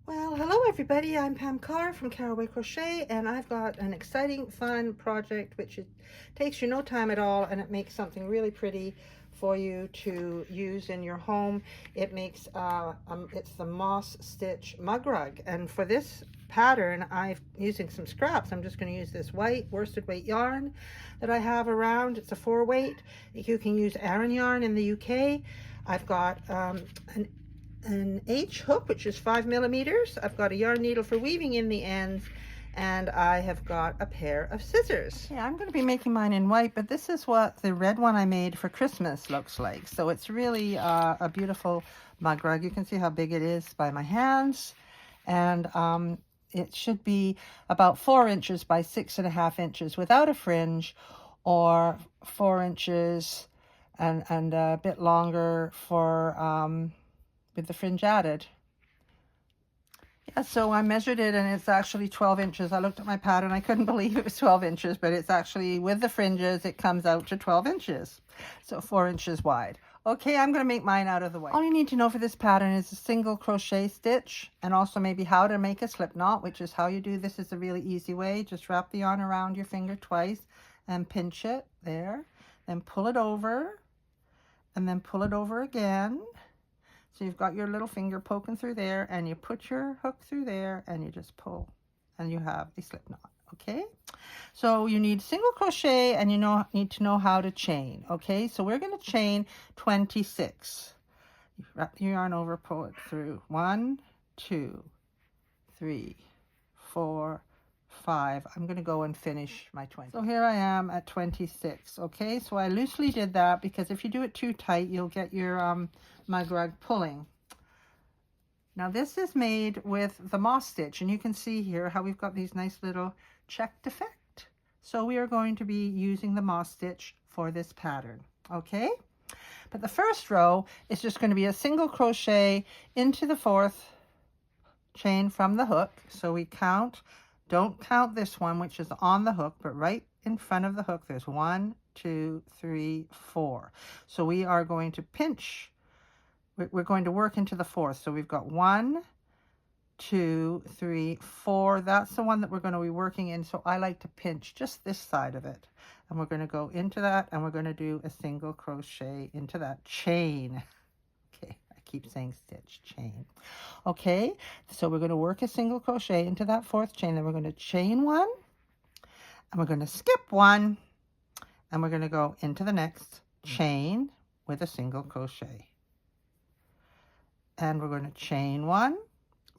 Well, hello everybody. I'm Pam Carr from Caraway Crochet, and I've got an exciting, fun project which it takes you no time at all, and it makes something really pretty for you to use in your home. It makes it's the moss stitch mug rug, and for this pattern, I'm using some scraps. I'm just going to use this white worsted weight yarn that I have around. It's a 4 weight. You can use Aran yarn in the UK. I've got an H hook, which is 5 millimeters. I've got a yarn needle for weaving in the ends, and I have got a pair of scissors. Yeah, I'm going to be making mine in white, but this is what the red one I made for Christmas looks like. So it's really a beautiful mug rug. You can see how big it is by my hands, and it should be about 4 inches by 6.5 inches without a fringe, or 4 inches and a bit longer for with the fringe added. Yeah, so I measured it and it's actually 12 inches. I looked at my pattern. I couldn't believe it was 12 inches, but it's actually, with the fringes, it comes out to 12 inches. So 4 inches wide. Okay, I'm going to make mine out of the way. All you need to know for this pattern is a single crochet stitch, and also maybe how to make a slip knot, which is how you do this. Is a really easy way. Just wrap the yarn around your finger twice and pinch it there. Then pull it over, and then pull it over again. So you've got your little finger poking through there, and you put your hook through there, and you just pull, and you have a slip knot. Okay, so you need single crochet, and you need to know how to chain. Okay, so we're going to chain 26. You wrap the yarn over, pull it through. 1, 2, 3, 4, 5. I'm going to go and finish my 20. So here I am at 26. Okay, so I loosely did that because if you do it too tight, you'll get your mug rug pulling. Now this is made with the moss stitch, and you can see here how we've got these nice little checked effect. So we are going to be using the moss stitch for this pattern. Okay, but the first row is just going to be a single crochet into the 4th chain from the hook. So we count, don't count this one which is on the hook, but right in front of the hook there's 1, 2, 3, 4. So we are going to pinch, we're going to work into the 4th. So we've got 1, 2, 3, 4. That's the one that we're going to be working in. So I like to pinch just this side of it, and we're going to go into that, and we're going to do a single crochet into that chain. Okay, I keep saying stitch, chain. Okay, so we're going to work a single crochet into that 4th chain, then we're going to chain 1, and we're going to skip 1, and we're going to go into the next chain with a single crochet. And we're going to chain 1,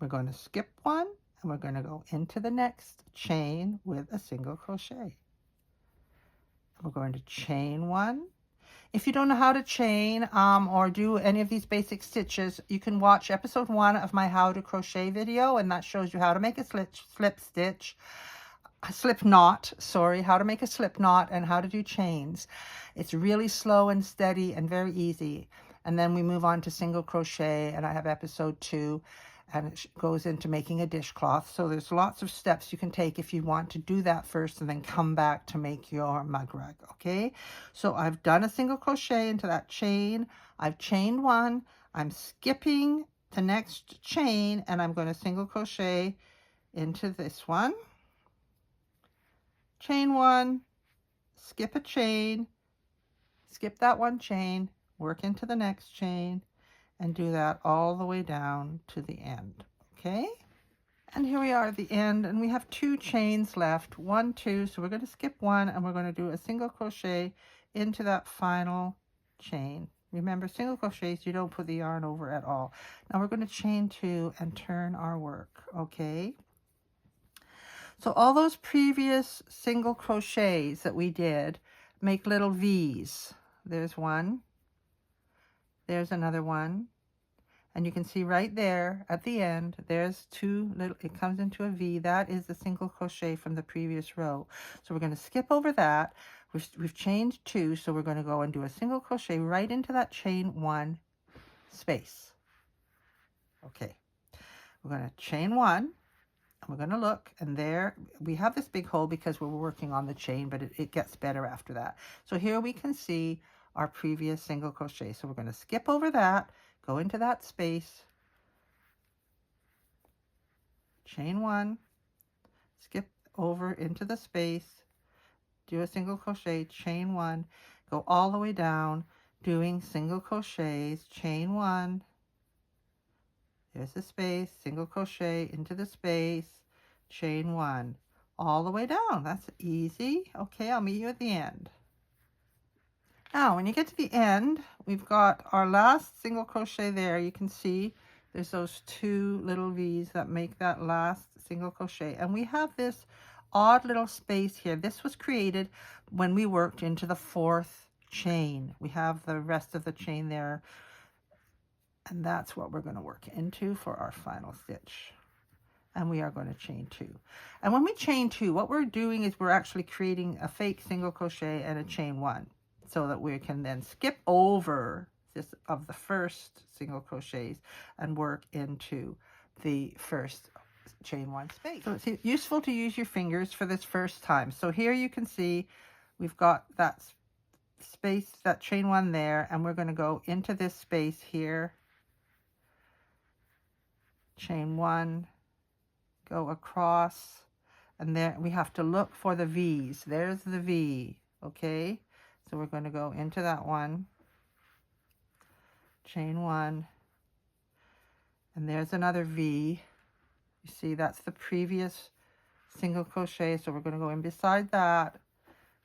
we're going to skip 1, and we're going to go into the next chain with a single crochet. We're going to chain 1. If you don't know how to chain or do any of these basic stitches, you can watch episode 1 of my how to crochet video, and that shows you how to make a slip knot, how to make a slip knot and how to do chains. It's really slow and steady and very easy. And then we move on to single crochet, and I have episode 2, and it goes into making a dishcloth. So there's lots of steps you can take if you want to do that first and then come back to make your mug rug. Okay, so I've done a single crochet into that chain. I've chained 1. I'm skipping the next chain, and I'm going to single crochet into this one. Chain 1, skip a chain, skip that 1 chain, work into the next chain, and do that all the way down to the end. Okay, and here we are at the end, and we have 2 chains left, 1, 2. So we're going to skip 1, and we're going to do a single crochet into that final chain. Remember, single crochets, you don't put the yarn over at all. Now we're going to chain 2 and turn our work. Okay, so all those previous single crochets that we did make little V's. There's 1, there's another 1, and you can see right there at the end, there's 2 little, it comes into a V. That is the single crochet from the previous row. So we're going to skip over that. We've chained 2, so we're going to go and do a single crochet right into that chain 1 space. Okay, we're going to chain 1. We're going to look, and there we have this big hole because we're working on the chain, but it gets better after that. So here we can see our previous single crochet. So we're going to skip over that, go into that space, chain 1, skip over into the space, do a single crochet, chain 1, go all the way down, doing single crochets, chain 1, there's the space, single crochet into the space, chain 1, all the way down. That's easy. Okay, I'll meet you at the end. Now, when you get to the end, we've got our last single crochet there. You can see there's those 2 little V's that make that last single crochet. And we have this odd little space here. This was created when we worked into the 4th chain. We have the rest of the chain there. And that's what we're going to work into for our final stitch. And we are going to chain 2. And when we chain 2, what we're doing is we're actually creating a fake single crochet and a chain 1, so that we can then skip over this of the first single crochets and work into the first chain 1 space. So it's useful to use your fingers for this first time. So here you can see we've got that space, that chain 1 there, and we're going to go into this space here, chain 1, go across, and there we have to look for the V's. There's the V, okay? So we're going to go into that one, chain 1, and there's another V. You see, that's the previous single crochet, so we're going to go in beside that,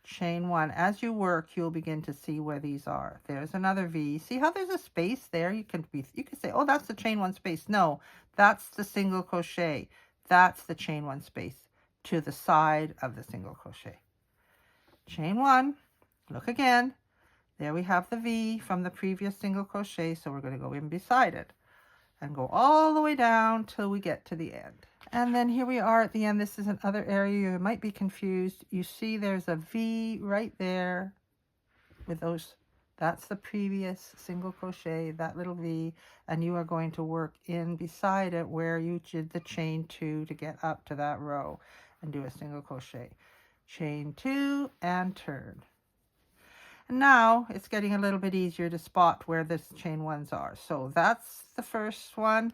chain 1. As you work, you'll begin to see where these are. There's another V. See how there's a space there? You can say, oh, that's the chain 1 space. No, that's the single crochet. That's the chain 1 space to the side of the single crochet. Chain 1, look again. There we have the V from the previous single crochet, so we're going to go in beside it and go all the way down till we get to the end. And then here we are at the end. This is another area you might be confused. You see there's a V right there with those. That's the previous single crochet, that little V, and you are going to work in beside it where you did the chain 2 to get up to that row and do a single crochet. Chain 2 and turn. And now it's getting a little bit easier to spot where the chain 1s are. So that's the first one.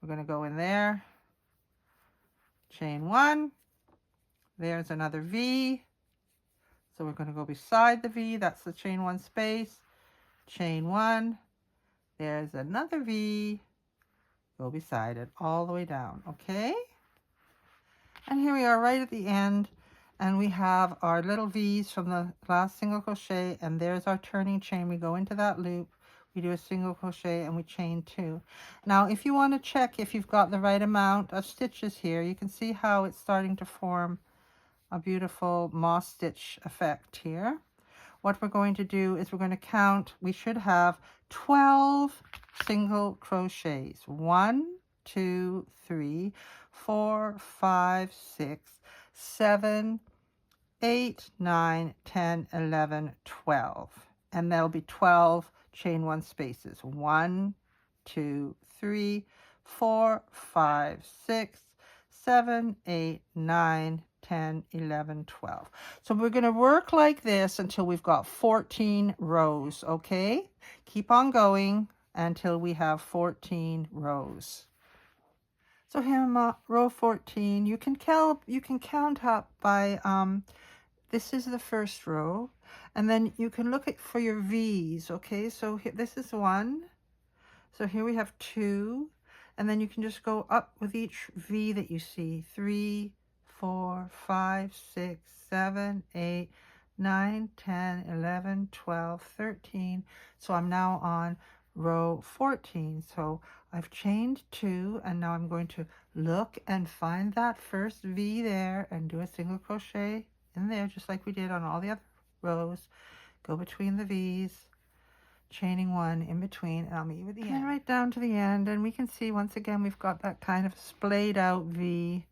We're going to go in there. Chain 1. There's another V. So we're going to go beside the V. That's the chain 1 space. Chain 1. There's another V. Go beside it all the way down. Okay? And here we are right at the end. And we have our little V's from the last single crochet. And there's our turning chain. We go into that loop. We do a single crochet and we chain 2. Now, if you want to check if you've got the right amount of stitches here, you can see how it's starting to form a beautiful moss stitch effect here. What we're going to do is we're going to count. We should have 12 single crochets. 1, 2, 3, 4, 5, 6, 7, 8, 9, 10, 11, 12. And there'll be 12 chain 1 spaces. 1, 2, 3, 4, 5, 6, 7, 8, 9, 10, 11, 12. So we're going to work like this until we've got 14 rows, okay? Keep on going until we have 14 rows. So here I'm row 14. You can count up by this is the first row, and then you can look at for your V's, okay? So this is 1. So here we have 2, and then you can just go up with each V that you see. 3, 4, 5, 6, 7, 8, 9, 10, 11, 12, 13. So I'm now on row 14. So I've chained 2, and now I'm going to look and find that first V there and do a single crochet in there, just like we did on all the other rows. Go between the V's, chaining 1 in between, and I'll meet you at the end. Right down to the end, and we can see once again we've got that kind of splayed out V.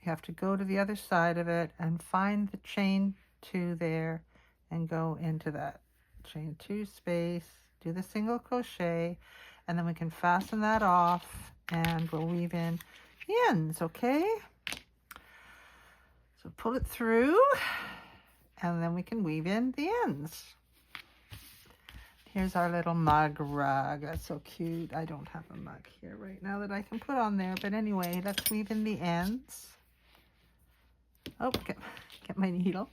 You have to go to the other side of it and find the chain 2 there and go into that chain 2 space, do the single crochet, and then we can fasten that off and we'll weave in the ends, okay? So pull it through and then we can weave in the ends. Here's our little mug rug. That's so cute. I don't have a mug here right now that I can put on there. But anyway, let's weave in the ends. Oh, get my needle.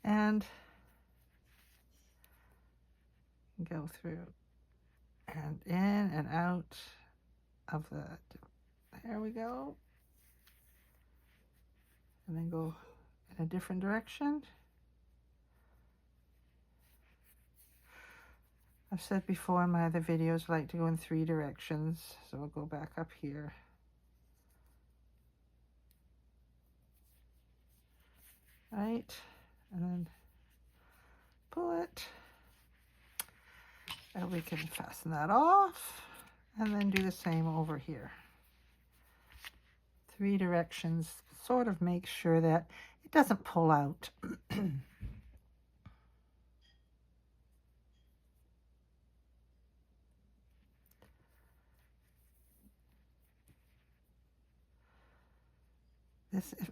And go through and in and out of the, there we go. And then go in a different direction. I've said before in my other videos, I like to go in 3 directions. So we'll go back up here. Right, and then pull it. And we can fasten that off. And then do the same over here. 3 directions, sort of make sure that it doesn't pull out.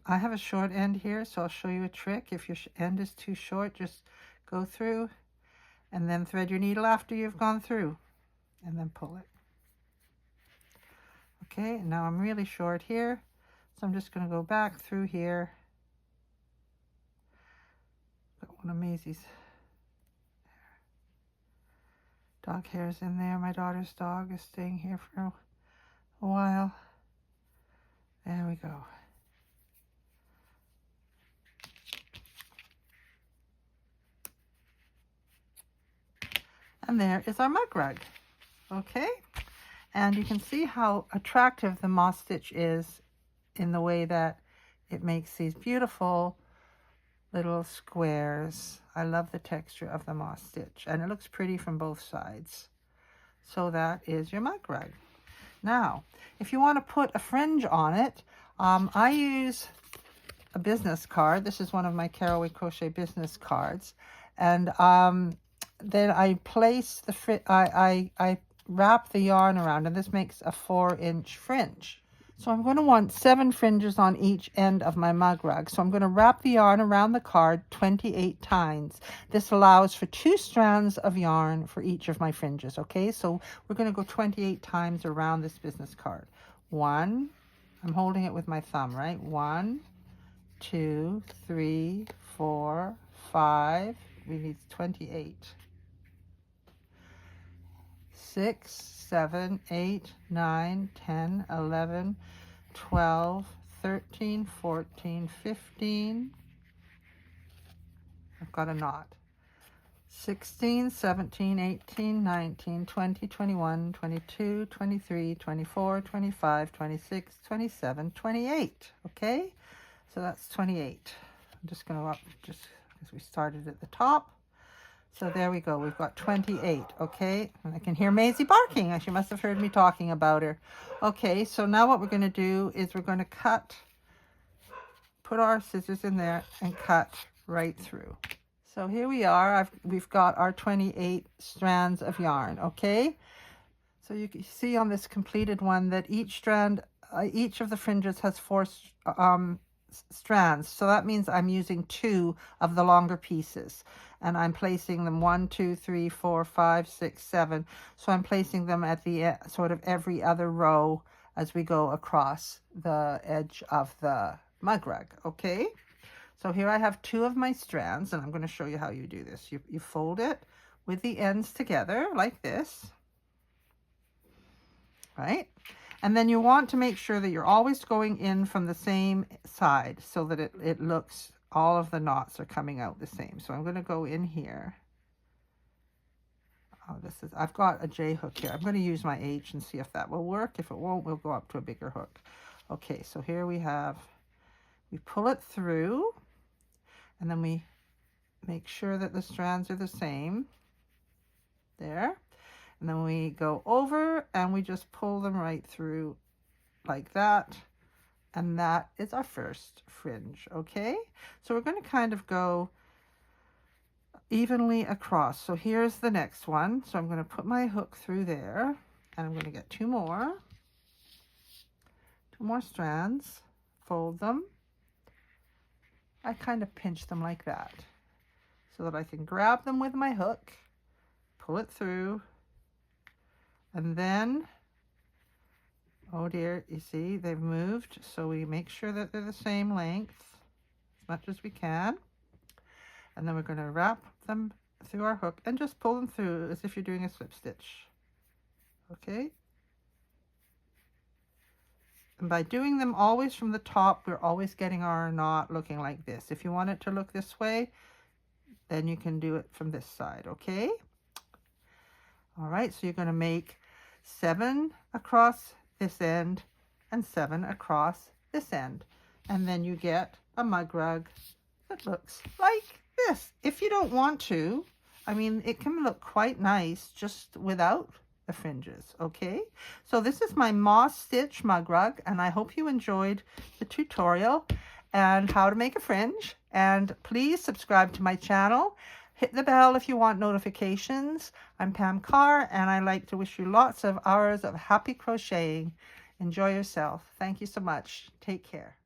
I have a short end here, so I'll show you a trick. If your end is too short, just go through and then thread your needle after you've gone through and then pull it. Okay, and now I'm really short here, so I'm just going to go back through here. Got one of Maisie's dog hairs in there. My daughter's dog is staying here for a while. There we go. And there is our mug rug. Okay, and you can see how attractive the moss stitch is in the way that it makes these beautiful little squares. I love the texture of the moss stitch, and it looks pretty from both sides. So that is your mug rug. Now, if you want to put a fringe on it, I use a business card. This is one of my Caraway Crochet business cards, and then I place the I wrap the yarn around, and this makes a 4-inch fringe. So I'm going to want 7 fringes on each end of my mug rug. So I'm going to wrap the yarn around the card 28 times. This allows for 2 strands of yarn for each of my fringes. Okay, so we're going to go 28 times around this business card. 1, I'm holding it with my thumb, right? 1, 2, 3, 4, 5. We need 28. 6, 7, 8, 9, 10, 11, 12, 13, 14, 15. I've got a knot. 16, 17, 18, 19, 20, 21, 22, 23, 24, 25, 26, 27, 28. Okay, so that's 28. I'm just going to up just because we started at the top. So there we go. We've got 28, okay? And I can hear Maisie barking. She must have heard me talking about her. Okay, so now what we're going to do is we're going to cut, put our scissors in there and cut right through. So here we are. We've got our 28 strands of yarn, okay? So you can see on this completed one that each strand, each of the fringes has 4 strands. So that means I'm using 2 of the longer pieces. And I'm placing them 1, 2, 3, 4, 5, 6, 7. So I'm placing them at the sort of every other row as we go across the edge of the mug rug. Okay, so here I have 2 of my strands, and I'm going to show you how you do this. You fold it with the ends together like this, right? And then you want to make sure that you're always going in from the same side so that it looks, all of the knots are coming out the same. So I'm going to go in here. Oh, I've got a J hook here. I'm going to use my H and see if that will work. If it won't, we'll go up to a bigger hook. Okay, so here we pull it through, and then we make sure that the strands are the same. There. And then we go over and we just pull them right through like that. And that is our first fringe, okay? So we're going to kind of go evenly across. So here's the next one. So I'm going to put my hook through there, and I'm going to get 2 more strands, fold them, I kind of pinch them like that so that I can grab them with my hook, pull it through, and then, oh dear, you see they've moved, so we make sure that they're the same length as much as we can. And then we're going to wrap them through our hook and just pull them through as if you're doing a slip stitch. Okay? And by doing them always from the top, we're always getting our knot looking like this. If you want it to look this way, then you can do it from this side, okay? All right, so you're going to make 7 across this end and 7 across this end. And then you get a mug rug that looks like this. If you don't want to, I mean, it can look quite nice just without the fringes, okay? So this is my moss stitch mug rug, and I hope you enjoyed the tutorial and how to make a fringe. And please subscribe to my channel. Hit the bell if you want notifications. I'm Pam Carr, and I like to wish you lots of hours of happy crocheting. Enjoy yourself. Thank you so much. Take care.